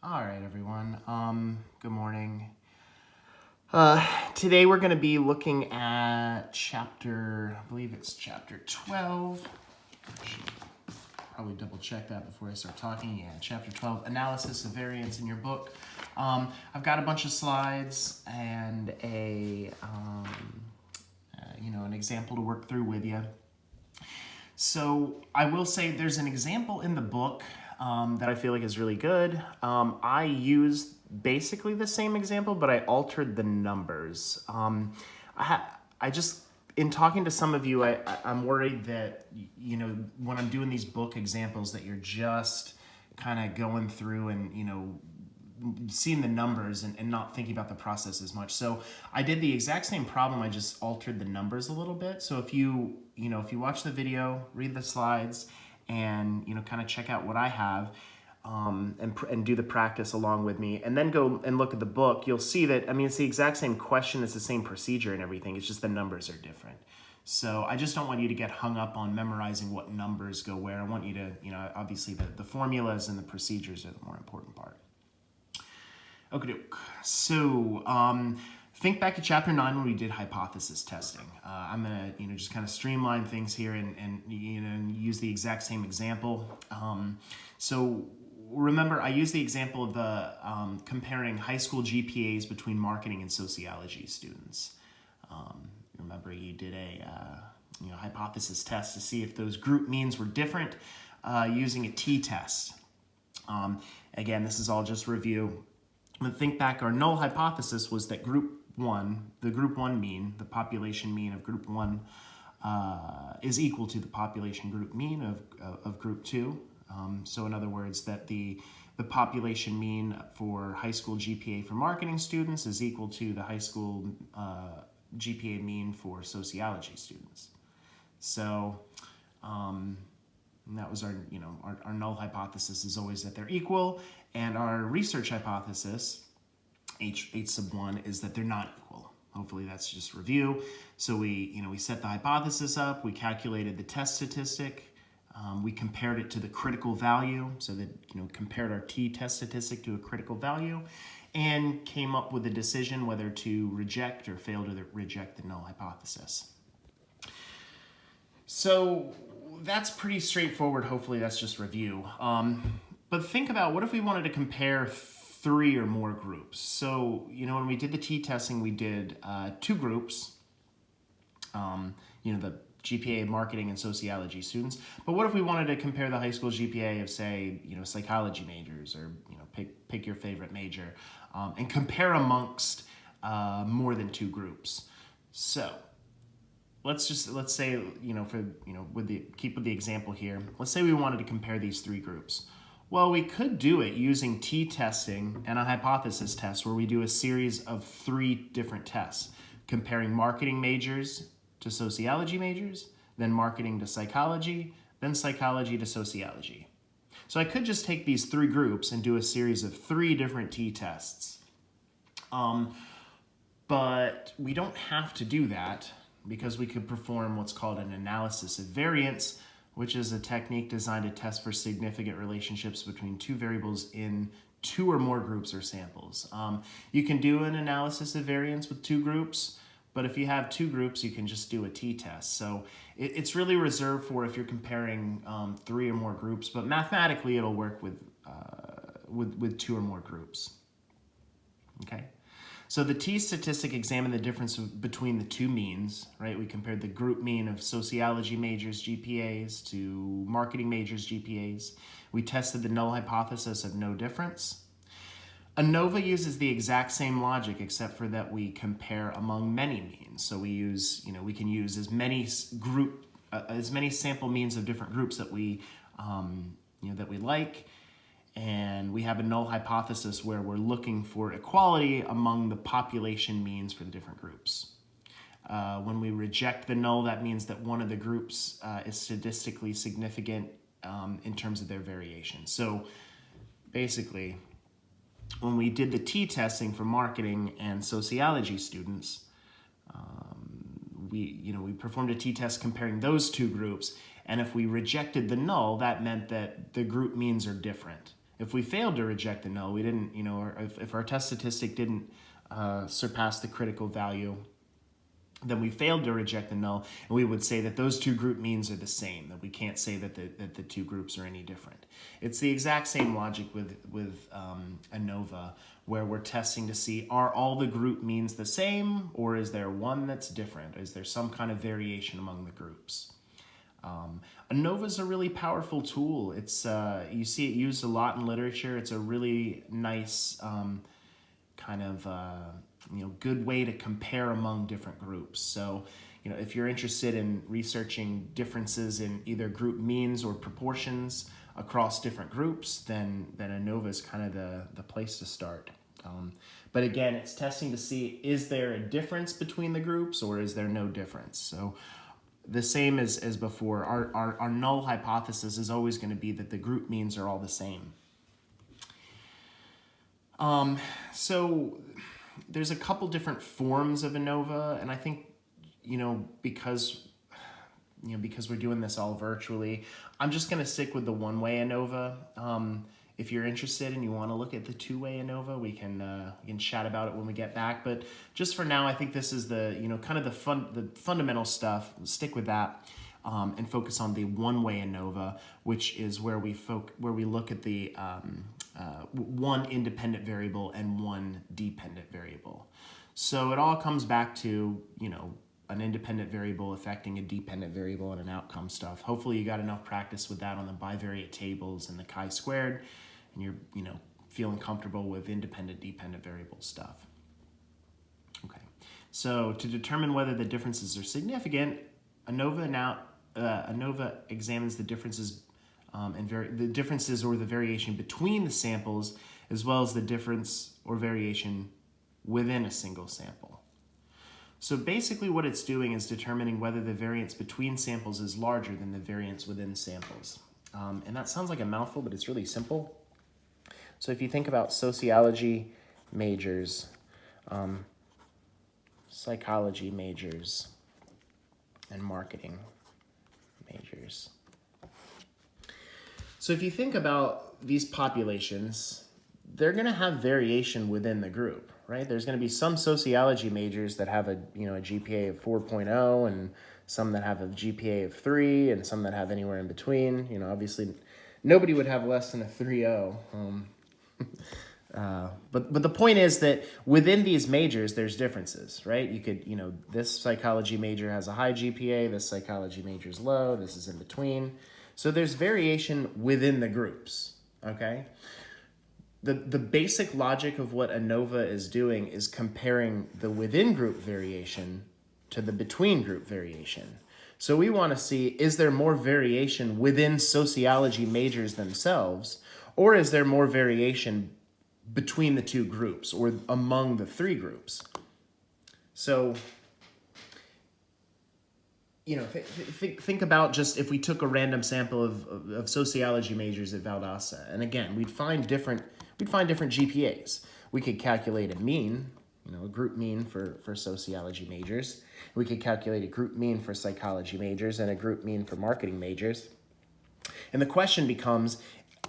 All right, everyone. Good morning. Today we're going to be looking at I believe it's chapter 12. Should probably double check that before I start talking. Yeah, chapter 12, analysis of variance in your book. I've got a bunch of slides and an example to work through with you. So I will say there's an example in the book that I feel like is really good. I used basically the same example, but I altered the numbers. I just, in talking to some of you, I'm worried that, when I'm doing these book examples that you're just kind of going through and, seeing the numbers and not thinking about the process as much. So I did the exact same problem. I just altered the numbers a little bit. So if you watch the video, read the slides, and kind of check out what I have, and do the practice along with me, and then go and look at the book, you'll see that, it's the exact same question, it's the same procedure and everything, it's just the numbers are different. So I just don't want you to get hung up on memorizing what numbers go where. I want you to, obviously the formulas and the procedures are the more important part. Okay, so think back to chapter 9 when we did hypothesis testing. I'm gonna just kind of streamline things here and use the exact same example. So remember, I used the example of the comparing high school GPAs between marketing and sociology students. Remember, you did a hypothesis test to see if those group means were different using a t-test. Again, this is all just review. But think back, our null hypothesis was that the group 1 mean, the population mean of group 1 is equal to the population group mean of group 2. So in other words, that the population mean for high school GPA for marketing students is equal to the high school GPA mean for sociology students. So that was our null hypothesis is always that they're equal, and our research hypothesis, H sub 1, is that they're not equal. Hopefully that's just review. So we set the hypothesis up, we calculated the test statistic, we compared it to the critical value, so that compared our t-test statistic to a critical value, and came up with a decision whether to reject or fail to reject the null hypothesis. So that's pretty straightforward. Hopefully that's just review. But think about, what if we wanted to compare 3 or more groups? So, when we did the t-testing, we did 2 groups, the GPA of marketing and sociology students. But what if we wanted to compare the high school GPA of, say, psychology majors, or, pick your favorite major, and compare amongst more than 2 groups? So let's say, keep with the example here. Let's say we wanted to compare these 3 groups. Well, we could do it using t-testing and a hypothesis test, where we do a series of 3 different tests, comparing marketing majors to sociology majors, then marketing to psychology, then psychology to sociology. So I could just take these 3 groups and do a series of 3 different t-tests. But we don't have to do that, because we could perform what's called an analysis of variance, which is a technique designed to test for significant relationships between 2 variables in 2 or more groups or samples. You can do an analysis of variance with 2 groups, but if you have 2 groups, you can just do a t-test. So it's really reserved for if you're comparing 3 or more groups, but mathematically it'll work with 2 or more groups. Okay. So the t-statistic examined the difference between the 2 means, right? We compared the group mean of sociology majors' GPAs to marketing majors' GPAs. We tested the null hypothesis of no difference. ANOVA uses the exact same logic, except for that we compare among many means. So we can use as many sample means of different groups that we like. And we have a null hypothesis where we're looking for equality among the population means for the different groups. When we reject the null, that means that one of the groups is statistically significant in terms of their variation. So basically, when we did the t-testing for marketing and sociology students, we performed a t-test comparing those 2 groups, and if we rejected the null, that meant that the group means are different. If we failed to reject the null, we didn't, or if our test statistic didn't surpass the critical value, then we failed to reject the null, and we would say that those two group means are the same, that we can't say that the two groups are any different. It's the exact same logic with ANOVA, where we're testing to see, are all the group means the same, or is there one that's different? Is there some kind of variation among the groups? ANOVA is a really powerful tool. It's you see it used a lot in literature. It's a really nice kind of good way to compare among different groups. So, if you're interested in researching differences in either group means or proportions across different groups, then ANOVA is kind of the place to start. But again, it's testing to see, is there a difference between the groups or is there no difference? So the same as before, our null hypothesis is always going to be that the group means are all the same. So there's a couple different forms of ANOVA, and I think, because we're doing this all virtually, I'm just going to stick with the one-way ANOVA. If you're interested and you want to look at the two-way ANOVA, we can chat about it when we get back. But just for now, I think this is the kind of the fundamental stuff. Stick with that and focus on the one-way ANOVA, which is where we look at the one independent variable and one dependent variable. So it all comes back to an independent variable affecting a dependent variable and an outcome stuff. Hopefully you got enough practice with that on the bivariate tables and the chi-squared, and you're feeling comfortable with independent dependent variable stuff. Okay, so to determine whether the differences are significant, ANOVA examines the differences the differences or the variation between the samples, as well as the difference or variation within a single sample. So basically what it's doing is determining whether the variance between samples is larger than the variance within samples. And that sounds like a mouthful, but it's really simple. So if you think about sociology majors, psychology majors, and marketing majors. So if you think about these populations, they're going to have variation within the group, right? There's going to be some sociology majors that have a GPA of 4.0 and some that have a GPA of 3 and some that have anywhere in between. Obviously nobody would have less than a 3.0. But the point is that within these majors, there's differences, right? You could, this psychology major has a high GPA, this psychology major is low, this is in between. So there's variation within the groups, okay? The basic logic of what ANOVA is doing is comparing the within group variation to the between group variation. So we want to see, is there more variation within sociology majors themselves, or is there more variation between the two groups or among the three groups? So, think about just if we took a random sample of sociology majors at Valdosta, and again, we'd find different GPAs. We could calculate a mean, a group mean for sociology majors. We could calculate a group mean for psychology majors and a group mean for marketing majors. And the question becomes,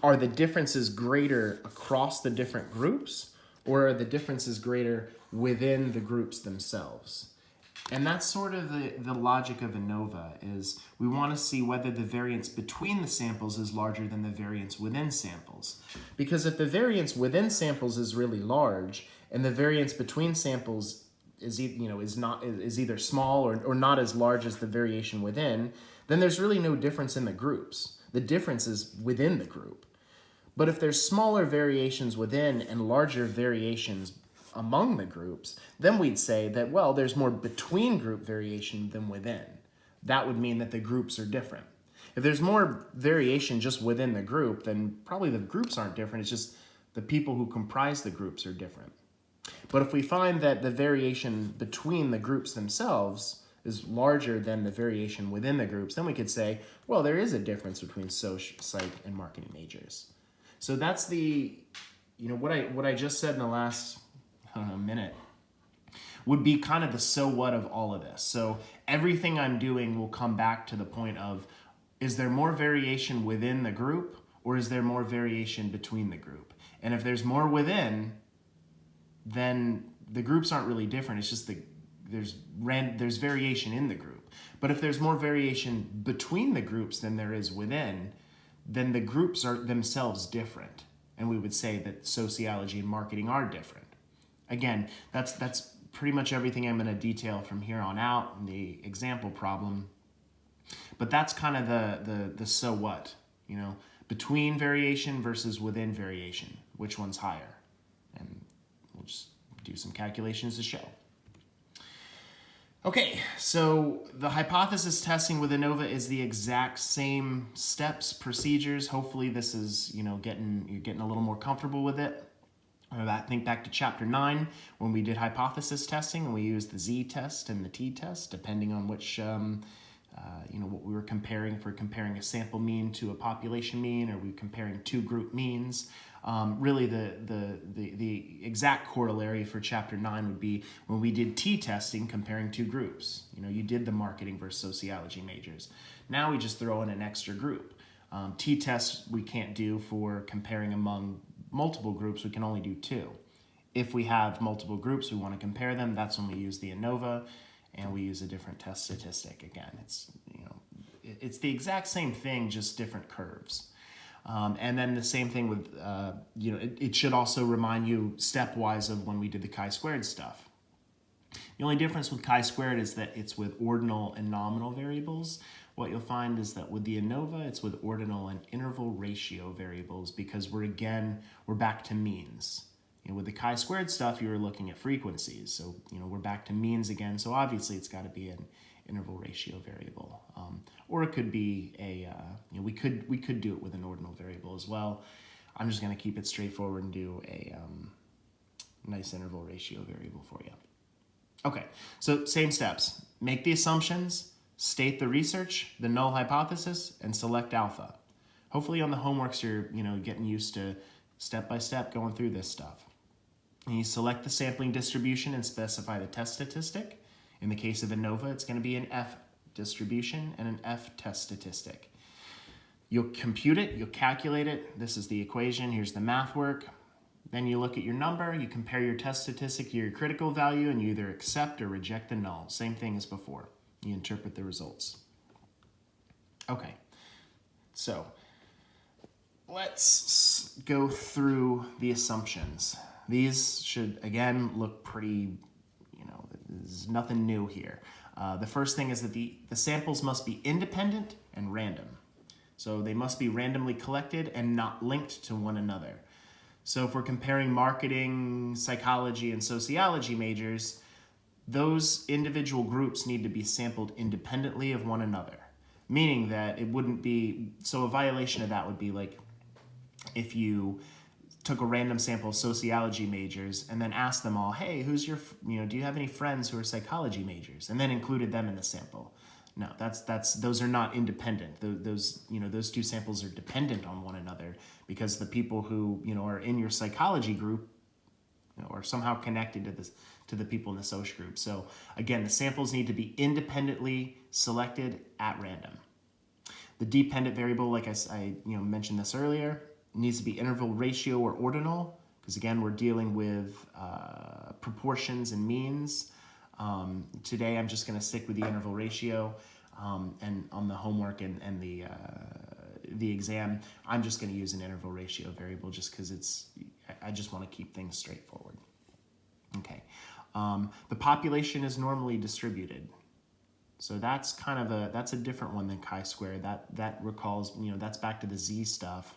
are the differences greater across the different groups, or are the differences greater within the groups themselves? And that's sort of the logic of ANOVA, is we want to see whether the variance between the samples is larger than the variance within samples. Because if the variance within samples is really large and the variance between samples is either small or not as large as the variation within, then there's really no difference in the groups. The difference is within the group. But if there's smaller variations within and larger variations among the groups, then we'd say that, well, there's more between group variation than within. That would mean that the groups are different. If there's more variation just within the group, then probably the groups aren't different. It's just the people who comprise the groups are different. But if we find that the variation between the groups themselves is larger than the variation within the groups, then we could say, well, there is a difference between psych, and marketing majors. So that's what I just said in the last minute would be kind of the so what of all of this. So everything I'm doing will come back to the point of, is there more variation within the group, or is there more variation between the group? And if there's more within, then the groups aren't really different. It's just there's variation in the group. But if there's more variation between the groups than there is within, then the groups are themselves different. And we would say that sociology and marketing are different. Again, that's pretty much everything I'm going to detail from here on out in the example problem. But that's kind of the so what, between variation versus within variation, which one's higher? And we'll just do some calculations to show. Okay, so the hypothesis testing with ANOVA is the exact same steps, procedures. Hopefully this is, you're getting a little more comfortable with it. Think back to chapter 9 when we did hypothesis testing and we used the Z-test and the T-test, depending on which, what we were comparing. If we're comparing a sample mean to a population mean, or we comparing two group means. Really the exact corollary for chapter 9 would be when we did T-testing comparing two groups. You did the marketing versus sociology majors. Now we just throw in an extra group. T-test we can't do for comparing among multiple groups, we can only do two. If we have multiple groups, we want to compare them, that's when we use the ANOVA and we use a different test statistic. Again, it's the exact same thing, just different curves. And then the same thing with, it should also remind you stepwise of when we did the chi-squared stuff. The only difference with chi-squared is that it's with ordinal and nominal variables. What you'll find is that with the ANOVA, it's with ordinal and interval ratio variables, because we're back to means. With the chi-squared stuff, you were looking at frequencies. So, we're back to means again. So obviously it's got to be an interval ratio variable. Or it could be we could do it with an ordinal variable as well. I'm just going to keep it straightforward and do a nice interval ratio variable for you. Okay, so same steps. Make the assumptions, state the research, the null hypothesis, and select alpha. Hopefully on the homeworks you're getting used to step by step going through this stuff. And you select the sampling distribution and specify the test statistic. In the case of ANOVA, it's going to be an F distribution and an F test statistic. You'll compute it, you'll calculate it. This is the equation, here's the math work. Then you look at your number, you compare your test statistic to your critical value, and you either accept or reject the null. Same thing as before. You interpret the results. Okay, so let's go through the assumptions. These should, again, look pretty, there's nothing new here. The first thing is that the samples must be independent and random. So they must be randomly collected and not linked to one another. So if we're comparing marketing, psychology, and sociology majors, those individual groups need to be sampled independently of one another. Meaning that it wouldn't be, so a violation of that would be like if you took a random sample of sociology majors and then asked them all, hey, who's your, do you have any friends who are psychology majors? And then included them in the sample. No, those are not independent. Those two samples are dependent on one another, because the people who, are in your psychology group, are somehow connected to the people in the social group. So again, the samples need to be independently selected at random. The dependent variable, like I mentioned this earlier, needs to be interval ratio or ordinal, because again, we're dealing with proportions and means. Today, I'm just going to stick with the interval ratio, and on the homework and the exam, I'm just going to use an interval ratio variable just because I just want to keep things straightforward. Okay, the population is normally distributed. So that's kind of that's a different one than chi-square. That recalls, that's back to the Z stuff,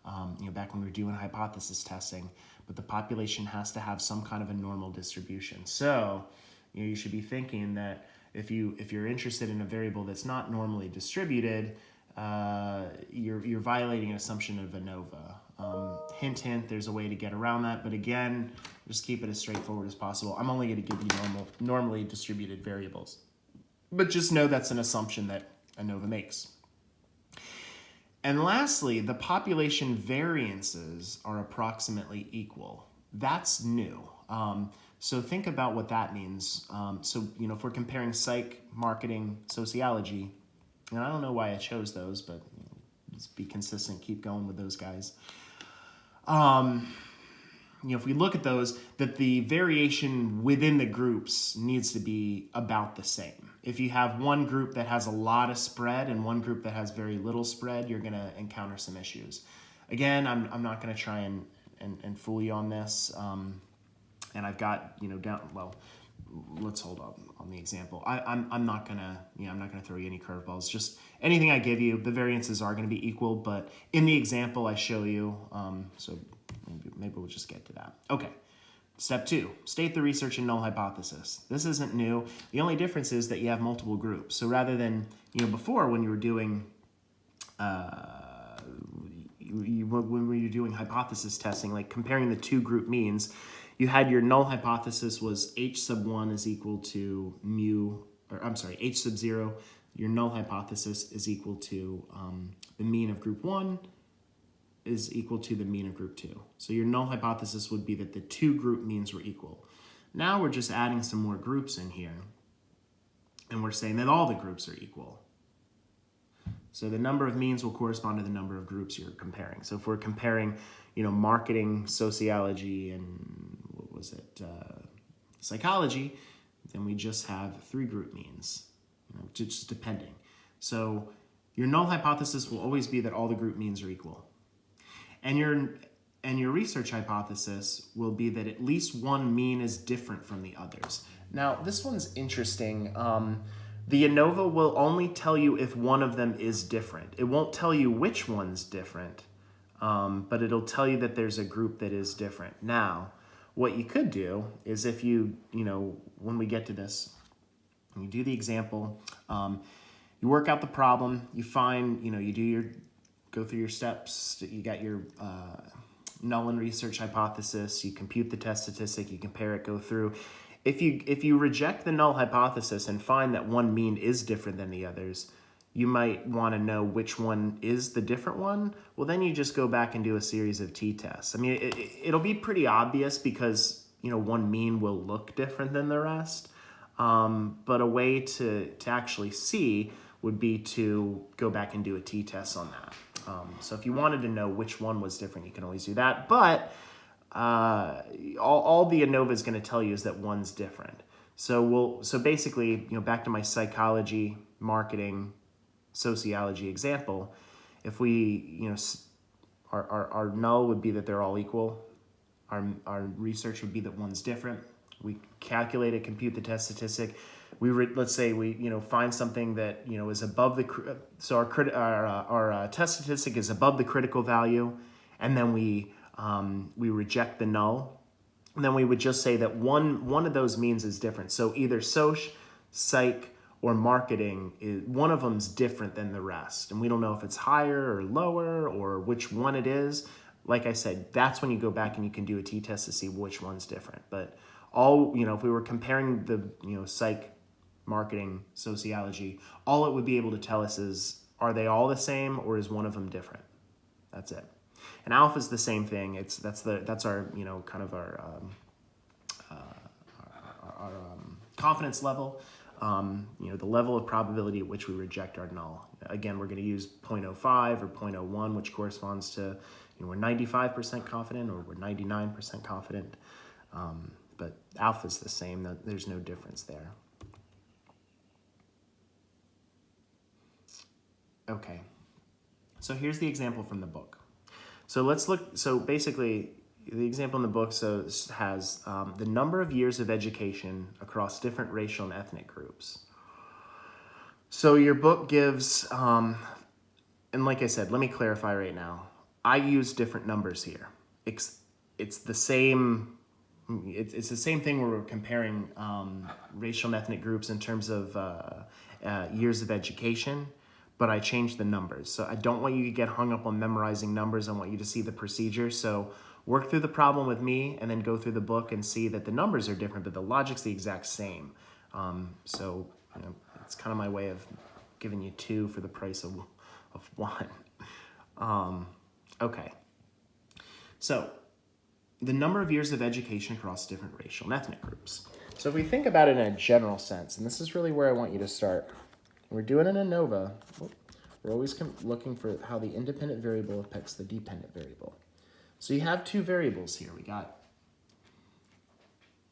back when we were doing hypothesis testing. But the population has to have some kind of a normal distribution. So you should be thinking that if you're interested in a variable that's not normally distributed, you're violating an assumption of ANOVA. Hint, hint, there's a way to get around that, but again, just keep it as straightforward as possible. I'm only going to give you normally distributed variables. But just know that's an assumption that ANOVA makes. And lastly, the population variances are approximately equal. That's new. So think about what that means. If we're comparing psych, marketing, sociology, and I don't know why I chose those, but just be consistent, keep going with those guys. If we look at those, that the variation within the groups needs to be about the same. If you have one group that has a lot of spread and one group that has very little spread, you're going to encounter some issues. Again, I'm not going to try and fool you on this. And I've got, let's hold on the example. I'm not gonna throw you any curveballs. Just anything I give you, the variances are gonna be equal, but in the example I show you, so maybe we'll just get to that. Okay, step 2, state the research and null hypothesis. This isn't new. The only difference is that you have multiple groups. So rather than, before when you were doing, when you're doing hypothesis testing, like comparing the 2 group means, you had your null hypothesis was h sub 1 is equal to h sub 0. Your null hypothesis is equal to the mean of group 1 is equal to the mean of group 2. So your null hypothesis would be that the 2 group means were equal. Now we're just adding some more groups in here, and we're saying that all the groups are equal. So the number of means will correspond to the number of groups you're comparing. So if we're comparing, marketing, sociology, and psychology, then we just have 3 group means, just depending. So your null hypothesis will always be that all the group means are equal. And your research hypothesis will be that at least one mean is different from the others. Now, this one's interesting. The ANOVA will only tell you if one of them is different. It won't tell you which one's different, but it'll tell you that there's a group that is different. Now, what you could do is if you when we get to this, you do the example, you work out the problem, you find, go through your steps, you got your null and research hypothesis, you compute the test statistic, you compare it, go through. If you reject the null hypothesis and find that one mean is different than the others, you might want to know which one is the different one. Well, then you just go back and do a series of t-tests. I mean, it'll be pretty obvious because, one mean will look different than the rest. But a way to actually see would be to go back and do a t-test on that. So if you wanted to know which one was different, you can always do that. But all the ANOVA is going to tell you is that one's different. So basically, back to my psychology, marketing, sociology example, if we, our null would be that they're all equal. Our research would be that one's different. We calculate it, compute the test statistic. Let's say we, find something that, is above the, so our test statistic is above the critical value, and then we reject the null. And then we would just say that one of those means is different. So either soc, psych, or marketing, one of them's different than the rest. And we don't know if it's higher or lower or which one it is. Like I said, that's when you go back and you can do a t-test to see which one's different. But if we were comparing the, psych, marketing, sociology, all it would be able to tell us is, are they all the same or is one of them different? That's it. And alpha is the same thing. That's our, kind of our confidence level. The level of probability at which we reject our null. Again, we're going to use 0.05 or 0.01, which corresponds to, we're 95% confident or we're 99% confident. But alpha is the same. There's no difference there. Okay. So here's the example from the book. So let's look. So basically, the example in the book has the number of years of education across different racial and ethnic groups. So your book gives, and like I said, let me clarify right now. I use different numbers here. It's the same. It's the same thing where we're comparing racial and ethnic groups in terms of years of education, but I changed the numbers. So I don't want you to get hung up on memorizing numbers. I want you to see the procedure. So work through the problem with me and then go through the book and see that the numbers are different, but the logic's the exact same. So it's kind of my way of giving you 2 for the price of 1. Okay. So the number of years of education across different racial and ethnic groups. So if we think about it in a general sense, and this is really where I want you to start. We're doing an ANOVA. We're always looking for how the independent variable affects the dependent variable. So you have two variables here. We got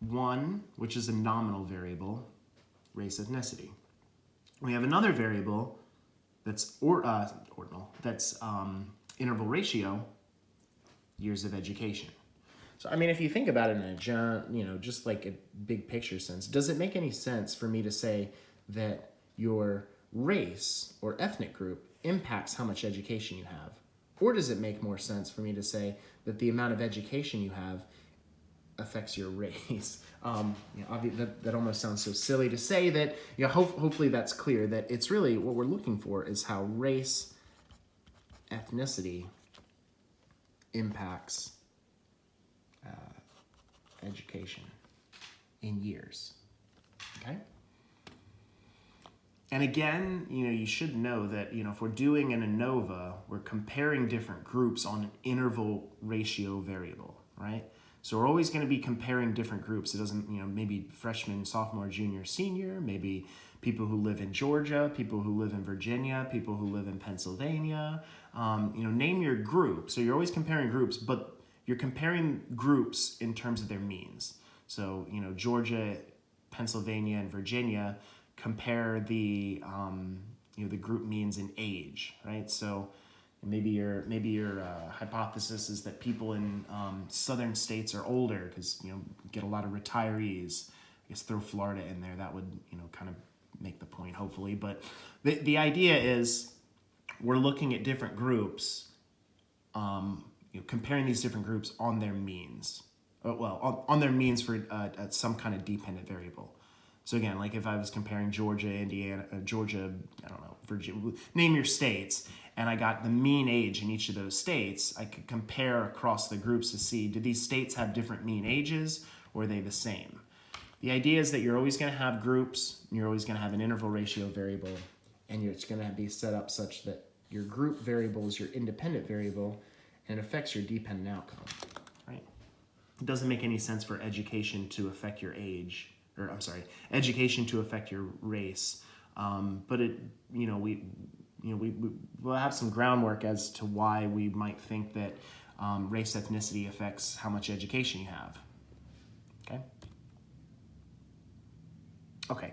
one, which is a nominal variable, race, ethnicity. We have another variable that's ordinal, that's interval ratio, years of education. So, I mean, if you think about it in a, just like a big picture sense, does it make any sense for me to say that your race or ethnic group impacts how much education you have? Or does it make more sense for me to say that the amount of education you have affects your race? That almost sounds so silly to say that, hopefully that's clear, that it's really what we're looking for is how race, ethnicity impacts education in years, okay? And again, you should know that, if we're doing an ANOVA, we're comparing different groups on an interval ratio variable, right? So we're always going to be comparing different groups. It doesn't, maybe freshman, sophomore, junior, senior, maybe people who live in Georgia, people who live in Virginia, people who live in Pennsylvania, name your group. So you're always comparing groups, but you're comparing groups in terms of their means. So, Georgia, Pennsylvania, and Virginia compare the, the group means in age, right? So maybe your hypothesis is that people in southern states are older because, get a lot of retirees. I guess throw Florida in there. That would, kind of make the point, hopefully. But the idea is we're looking at different groups, comparing these different groups on their means. On their means for some kind of dependent variable. So again, like if I was comparing Georgia, Indiana, Georgia, I don't know, Virginia, name your states, and I got the mean age in each of those states, I could compare across the groups to see, do these states have different mean ages, or are they the same? The idea is that you're always going to have groups, and you're always going to have an interval ratio variable, and it's going to be set up such that your group variable is your independent variable, and it affects your dependent outcome, right? It doesn't make any sense for education to affect your age, education to affect your race. But it, we'll have some groundwork as to why we might think that race, ethnicity affects how much education you have. Okay. Okay.